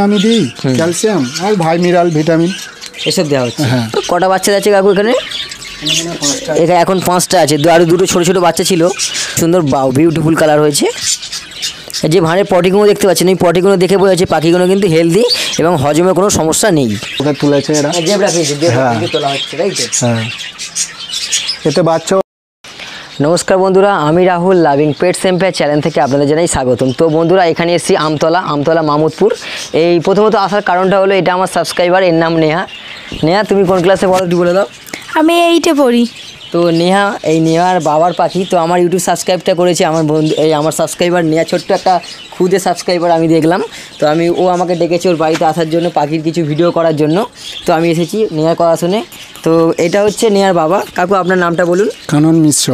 আমি দিই ক্যালসিয়াম আর ভাইমিনাল ভিটামিন এসব দেওয়া হচ্ছে। হ্যাঁ, কটা বাচ্চা আছে কাকু এখানে? এখানে এখন 5টা আছে, আরও 2টো ছোটো ছোটো বাচ্চা ছিল। সুন্দর বিউটিফুল কালার হয়েছে। যে ভাঁড়ের পটিগুলো দেখতে পাচ্ছেন, এই পটিগুলো দেখে বোঝা যাচ্ছে পাখিগুলো কিন্তু হেলদি এবং হজমের কোনো সমস্যা নেই। ওটা তুলেছে এরা জেব্রা ফিঞ্চ তোলা হচ্ছে, তাই তো? হ্যাঁ, এতে বাচ্চা। নমস্কার বন্ধুরা, আমি Rahul loving pets empire channel থেকে আপনাদের জানাই স্বাগতম। তো বন্ধুরা, এখানে এসেছি আমতলা মামুদপুর। এই প্রথমত আসার কারণটা হলো এটা আমার সাবস্ক্রাইবার, এর নাম নেহা। তুমি কোন ক্লাসে পড়ো একটু বলে দাও। আমি 8-এ পড়ি। তো নেহার বাবার পাখি। তো আমার ইউটিউব সাবস্ক্রাইবটা করেছে আমার বন্ধু, আমার সাবস্ক্রাইবার নেহা, ছোট্ট একটা খুদে সাবস্ক্রাইবার আমি দেখলাম। তো ও আমাকে ডেকেছে ওর বাড়িতে আসার জন্য, পাখির কিছু ভিডিও করার জন্য। তো আমি এসেছি নেহার কথা শুনে। তো এটা হচ্ছে নেহার বাবা। কাকু, আপনার নামটা বলুন। কানন মিশ্র।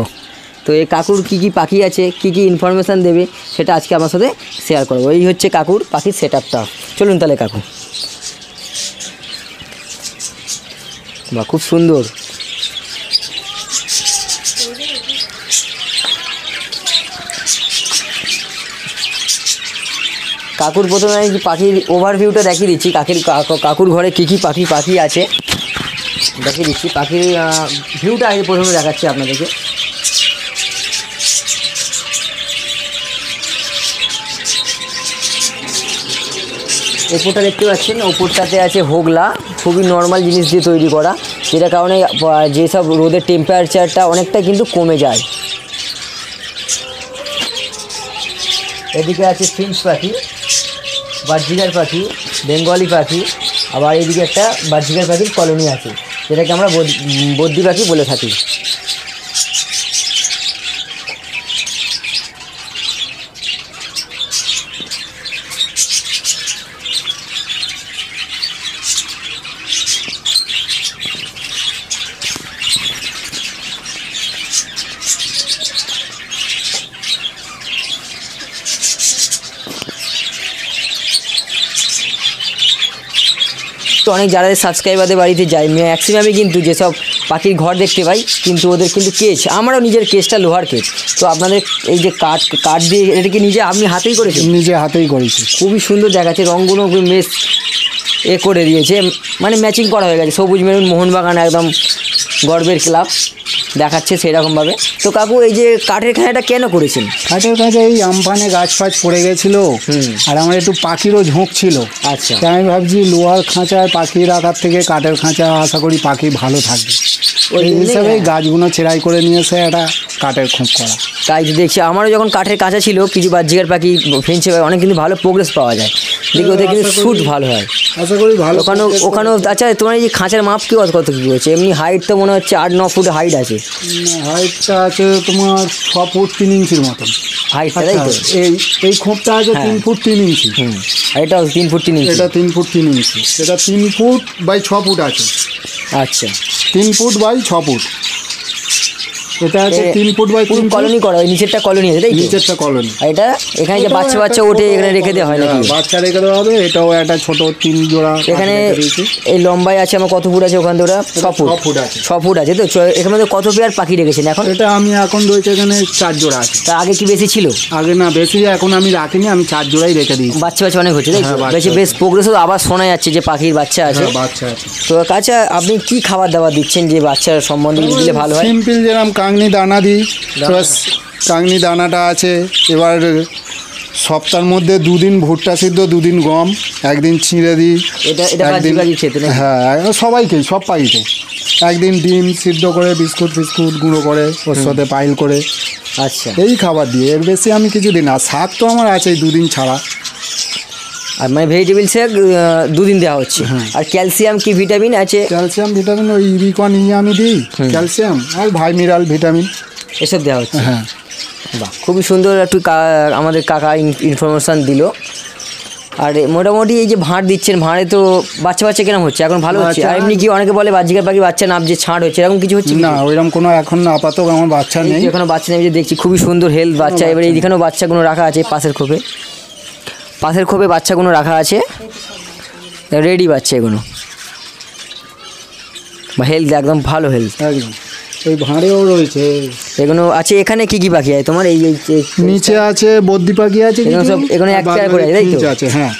তো এই কাকুর কী পাখি আছে, কী ইনফরমেশান দেবে সেটা আজকে আমার সাথে শেয়ার করবো। এই হচ্ছে কাকুর পাখির সেট আপটা। চলুন তাহলে কাকু। বাহ, খুব সুন্দর। কাকুর প্রথমে আমি পাখির ওভারভিউটা দেখিয়ে দিচ্ছি। কাকুর ঘরে কী পাখি আছে দেখিয়ে দিচ্ছি। পাখির ভিউটা আগে প্রথমে দেখাচ্ছি আপনাদেরকে। ওপরটা দেখতে পাচ্ছেন, ওপরটাতে আছে হোগলা, খুবই নর্মাল জিনিস দিয়ে তৈরি করা, যেটার কারণে যেসব রোদের টেম্পারেচারটা অনেকটা কিন্তু কমে যায়। এদিকে আছে ফিঞ্চ পাখি, বাজজিগার পাখি, বেঙ্গলি পাখি, আবার এদিকে একটা বাজজিগার পাখির কলোনি আছে, যেটাকে আমরা বদ্যি পাখি বলে থাকি। তো অনেক যারা সাবস্ক্রাইবারদের বাড়িতে যাই, ম্যাক্সিমামই কিন্তু যেসব পাখির ঘর দেখতে পাই, কিন্তু ওদের কিন্তু কেজ, আমারও নিজের কেজটা লোহার কেজ। তো আপনাদের এই যে কাঠ দিয়ে, এটাকে আপনি হাতেই করেছেন? নিজে হাতেই করেছি। খুবই সুন্দর দেখাচ্ছে, রঙগুলো মেশ করে দিয়েছে, মানে ম্যাচিং করা হয়ে গেছে। সবুজ মেরুন, মোহনবাগান একদম গর্বের ক্লাব দেখাচ্ছে সেরকমভাবে। তো কাকু, এই যে কাঠের খাঁচাটা কেন করেছেন? কাঠের খাঁচা এই আমফানে গাছ ফাছ পড়ে গেছিলো, আর আমার একটু পাখিরও ঝোঁক ছিল। আচ্ছা, তাই আমি ভাবছি লোহার খাঁচায় পাখি রাখার থেকে কাঠের খাঁচা আশা করি পাখি ভালো থাকবে, ওই হিসাবে গাছগুলো ছেঁড়াই করে নিয়ে এসে একটা কাঠের খোঁপ করা। তাই দেখছি আমারও যখন কাঠের কাঁচা ছিল, কিছু বাজজিগার পাখি, ফেঞ্চে অনেক কিন্তু ভালো প্রোগ্রেস পাওয়া যায়, দেখি ওদের কিন্তু শ্যুট ভালো হয়, আশা করি ভালো। ওখানেও। আচ্ছা, তোমার এই যে খাঁচার মাপ কত কী হচ্ছে? এমনি হাইট তো মনে হচ্ছে 8-9 ফুট হাইট আছে। হাইটটা আছে তোমার 6 ফুট 3 ইঞ্চির মতন হাইটটা, তাই তো? এই খোঁপটা আছে 3 ফুট 3 ইঞ্চি। আর এটাও 3 ফুট 3 ইঞ্চি। এটা 3 ফুট 3 ইঞ্চি। এটা 3 ফুট বাই 6 ফুট আছে। আচ্ছা, 3 ফুট বাই 6 ফুট। এটা আছে 3 ফুট বাই 3 কলোনি করা, নিচেরটা কলোনি আছে, তাই? নিচেরটা কলোনি। আর এটা এখানে যে বাচ্চা ওঠে, এখানে রেখে দেওয়া হয় নাকি? বাচ্চা রেখে দেওয়া হবে। এটাও একটা ছোট 3 জোড়া এখানে। এই লম্বাই আছে আমার কত ফুট আছে? ওখান থেকে ওরা 6 ফুট আছে। 6 ফুট আছে। তো এখানে কত পেয়ার পাখি রেখেছেন এখন? এটা আমি এখন রয়েছে এখানে 4 জোড়া আছে। তা আগে কি বেশি ছিল? আগে না, বেশি এখন আমি রাখিনি, আমি 4 জোড়াই রেখে দিই। বাচ্চা অনেক হচ্ছে, তাই? বেশ প্রোগ্রেসও আবার শোনা যাচ্ছে যে পাখির বাচ্চা আছে। বাচ্চা আছে। তো আচ্ছা, আপনি কি খাবার দাবার দিচ্ছেন যে বাচ্চার সম্বন্ধে দিলে ভালো হয়? সিম্পল, যেরকম কাংনি দানা দিই। কাংনি দানাটা আছে। এবার সপ্তাহের মধ্যে 2 দিন ভুট্টা সিদ্ধ, 2 দিন গম, একদিন ছিঁড়ে দিই। হ্যাঁ, সবাইকে, সব পাখিতে। একদিন ডিম সিদ্ধ করে, বিস্কুট গুঁড়ো করে, ওর সাথে পাইল করে। আচ্ছা, এই খাবার দিয়ে, এর বেশি আমি কিছু দিই না। শাক তো আমার আছে 2 দিন ছাড়া। আর মানে ভেজিটেবল শেক 2 দিন দেওয়া হচ্ছে। আর ক্যালসিয়াম কি ভিটামিন আছে? ক্যালসিয়াম ভিটামিন ওই আমি দিই, ক্যালসিয়াম আর ভাইমিনাল ভিটামিন এসব দেওয়া হচ্ছে। হ্যাঁ, বাহ, খুবই সুন্দর একটু আমাদের কাকা ইনফরমেশান দিল। আর মোটামুটি এই যে ভাঁড় দিচ্ছেন, ভাঁড়ে তো বাচ্চা কেরম হচ্ছে এখন? ভালো হচ্ছে? আর এমনি কি অনেকে বলে বাজজিগার পাখি বাচ্চা নাম যে ছাড় হচ্ছে, এরকম কিছু হচ্ছে না? ওইরকম কোনো এখন আপাতত আমার বাচ্চা নেই, এখনো বাচ্চা নেই। যে দেখছি খুবই সুন্দর হেলথ বাচ্চা। এবার এইখানেও বাচ্চাগুলো রাখা আছে, পাশের খোপে বাচ্চাগুলো রাখা আছে, রেডি বাচ্চা এগুলো। হেলথ একদম ভালো, হেলথ একদম। এই ভাঁড়েও রয়েছে এগুলো আছে। এখানে কি পাখি আছে তোমার? এই নিচে আছে বদ্যি পাখি আছে, সব এখানে এক পেয়ার করে আছে, তাই তো? আছে। হ্যাঁ,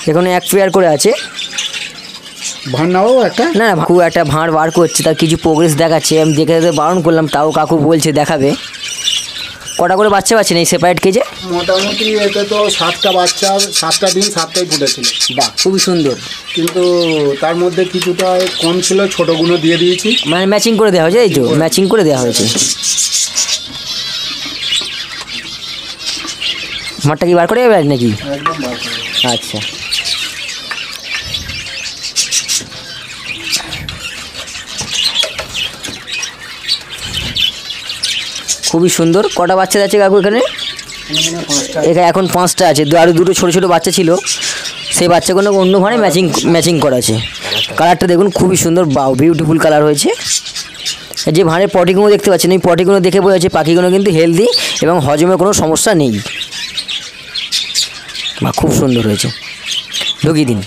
এখানে এক পেয়ার করে আছে। ভাঁড় নাও একটা। না না, কাকু একটা ভাঁড় বার করছে, তার কিছু প্রোগ্রেস দেখাচ্ছে, আমি দেখে বারণ করলাম, তাও কাকু বলছে দেখাবে। কটা করে বাচ্চা পাচ্ছেন এই সেপারেট কেজে? মোটামুটি এতে তো 7টা বাচ্চা, 7টা ডিম 7টাই ফুটেছিল। বাহ, খুবই সুন্দর। কিন্তু তার মধ্যে কিছুটা কম ছিল, ছোটোগুলো দিয়ে দিয়েছি। মানে ম্যাচিং করে দেওয়া হয়েছে, এই তো ম্যাচিং করে দেওয়া হয়েছে। মাঠটা কি বার করে যাবে নাকি? একদম বার করে। আচ্ছা, খুবই সুন্দর। কটা বাচ্চা যাচ্ছে কাকু এখানে? এখানে এখন 5টা আছে, আরও দুটো ছোটো ছোটো বাচ্চা ছিল, সেই বাচ্চাগুলো অন্য ঘরে ম্যাচিং করা আছে। কালারটা দেখুন খুবই সুন্দর, বাও বিউটিফুল কালার হয়েছে। যে ভাঁড়ের পটিগুলো দেখতে পাচ্ছেন, এই পটিগুলো দেখে বোঝা যাচ্ছে পাখিগুলো কিন্তু হেলদি এবং হজমের কোনো সমস্যা নেই। বা খুব সুন্দর হয়েছে, ঢুকিয়ে দিন।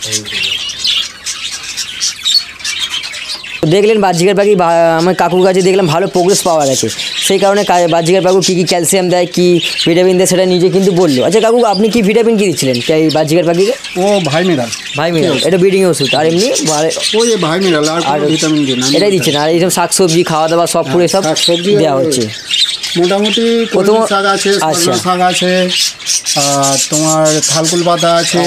দেখলেন বাহ্যিকের পাখি, আমার কাকুর কাছে দেখলাম ভালো প্রোগ্রেস পাওয়া গেছে, সেই কারণে বাহ্যিকের পাখি কী কী ক্যালসিয়াম দেয়, কী ভিটামিন দেয় সেটা নিজে কিন্তু বললো। আচ্ছা কাকু, আপনি কি ভিটামিন কী দিচ্ছিলেন এই বাহ্যিকের পাখিকে? ও ভাই মিনাল এটা ব্রিডিং ওষুধ, আর এমনি ওই ভাই মিনাল আর ভিটামিন দিন এটাই দিচ্ছেন। আর এইসব শাকসবজি খাওয়া দাওয়া সব পুরো সব দেওয়া হচ্ছে। মোটামুটি প্রথম শাক আছে, শাক আছে, আর তোমার থালকুল পাতা আছে,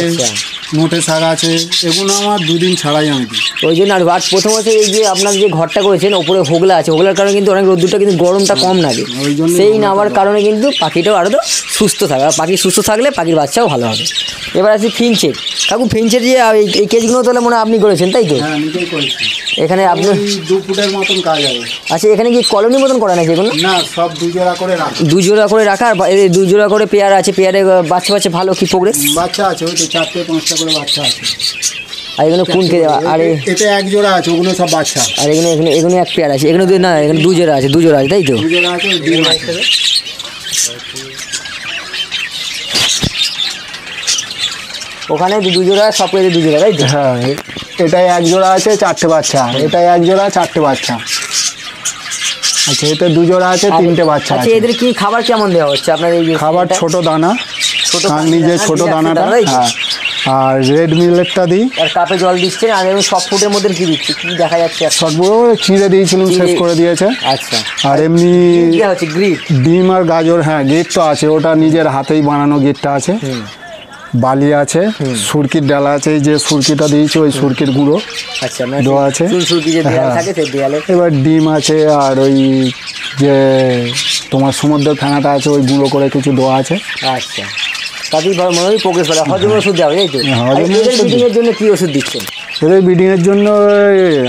নোটে শাক আছে, এগুলো আমার 2 দিন ছাড়াই আমি দিই। ওই জন্য। আর প্রথম হচ্ছে এই যে আপনার যে ঘরটা করেছেন ওপরে হোগলা আছে, হোগলার কারণে কিন্তু অনেক রোদ্দুরটা কিন্তু গরমটা কম লাগে, সেই নেওয়ার কারণে কিন্তু পাখিটাও আরও সুস্থ থাকে। আর পাখি সুস্থ থাকলে পাখির বাচ্চাও ভালো হবে। এবার আছে ফিঞ্চের। কাকু ফিঞ্চের যে এই কেজগুলো তাহলে মনে হয় আপনি করেছেন, তাই তো? হ্যাঁ, নিজেই করেছি। এখানে আপনি 2 ফুটের মতন কাজ হবে। আচ্ছা, এখানে কি কলোনি মতন করা নাকি এগুলো? না, সব 2 জোড়া করে রাখা। 2 জোড়া করে রাখা, আর 2 জোড়া করে পেয়ার আছে। পেয়ারে বাচ্চা ভালো কি প্রোগ্রেস? বাচ্চা আছে, ওই তো 4-5টা করে বাচ্চা আছে। আর এগুলো কোন কে দেওয়া? আর এটা 1 জোড়া আছে, ওগুলো সব বাচ্চা। আর এগুলো এক পেয়ার আছে। এগুলো না, এখানে 2 জোড়া আছে, 2 জোড়া আছে, তাই তো? 2 জোড়া আছে, ডিম আছে। ওখানে 2 জোড়া, সব পেয়ে 2 জোড়া, তাই তো? হ্যাঁ, এটাই 1 জোড়া আছে, 4টে বাচ্চা। এটাই 1 জোড়া, 4টে বাচ্চা। আচ্ছা, এতে 2 জোড়া আছে, 3টে বাচ্চা আছে। আচ্ছা, এদের কি খাবার কেমন দেওয়া হচ্ছে আপনার? এই খাবার ছোট দানা, নিজে ছোট দানাটা। হ্যাঁ, আর রেড মিলেটটা দিই। আর কাপে জল দিচ্ছেন। আর এমনি সব ফুটের মধ্যে কি দিচ্ছি, কি দেখা যাচ্ছে? সবগুলো চিড়ে দিয়েছিলাম, শেষ করে দিয়েছে। আচ্ছা, আর এমনি হচ্ছে গ্রিট, ডিম আর গাজর। হ্যাঁ, গেট তো আছে, ওটা নিজের হাতেই বানানো গেটটা আছে। বালি আছে, সুরকির ডালা আছে, এই যে সুরকিটা দিয়েছি ওই সুরকির গুঁড়ো। আচ্ছা, দেওয়া আছে। এবার ডিম আছে, আর ওই যে তোমার সমুদ্র ফেনাটা আছে, ওই গুঁড়ো করে কিছু দেওয়া আছে। আচ্ছা, তাতেই মনে হয় প্রোগ্রেস পারে। হজমের ওষুধ দেওয়া, এই তো? ব্রিডিংয়ের জন্য কি ওষুধ দিচ্ছেন? এদের ব্রিডিংয়ের জন্য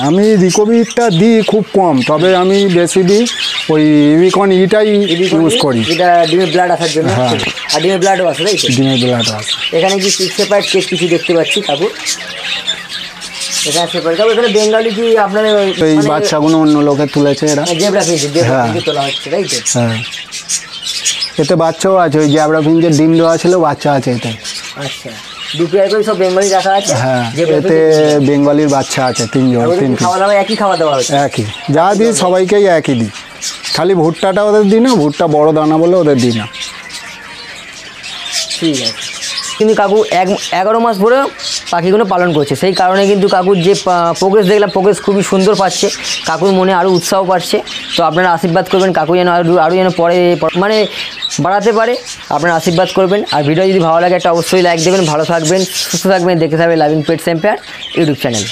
আমি রিকোভিটা দিই খুব কম, তবে আমি বেশি দিই ওই ইভিকন ইটাই ইউজ করি। এটা ডিমের ব্লাড আসার জন্য। হ্যাঁ, আর ডিমের ব্লাডও আছে, তাই তো? ডিমের ব্লাডও আছে। এখানে কি সেপারেট কেস কিছু দেখতে পাচ্ছি কাকু? এখানে সেপারেট। এখানে বেঙ্গলি কি আপনার এই বাচ্চাগুলো অন্য লোকে তুলেছে, এরা জেব্রা ফিঞ্চ তোলা হচ্ছে, তাই তো? হ্যাঁ, এতে বাচ্চাও আছে, ওই জেব্রা ফিঞ্চের ডিম দেওয়া ছিল, বাচ্চা আছে এতে। আচ্ছা, 2 পেয়ার করে সব বেঙ্গলি রাখা আছে। হ্যাঁ, এতে বেঙ্গলির বাচ্চা আছে 3 জন। খাওয়া দাওয়া একই খাওয়া দাওয়া হচ্ছে? একই, যা দিই সবাইকেই একই দিই, খালি ভুট্টাটা ওদের দিই না, ভুট্টা বড় দানা বলে ওদের দিই না। ঠিক আছে। কিন্তু কাকু 11 মাস ধরে পাখিগুলো পালন করছে, সেই কারণে কিন্তু কাকুর যে প্রোগ্রেস দেখলাম, প্রোগ্রেস খুবই সুন্দর পাচ্ছে। কাকুর মনে আরও উৎসাহ পাচ্ছে। তো আপনারা আশীর্বাদ করবেন কাকু যেন আরও যেন পরে মানে বাড়াতে পারে, আপনারা আশীর্বাদ করবেন। আর ভিডিও যদি ভালো লাগে একটা অবশ্যই লাইক দেবেন। ভালো থাকবেন, সুস্থ থাকবেন, দেখতে থাকবেন loving pets empire YouTube channel.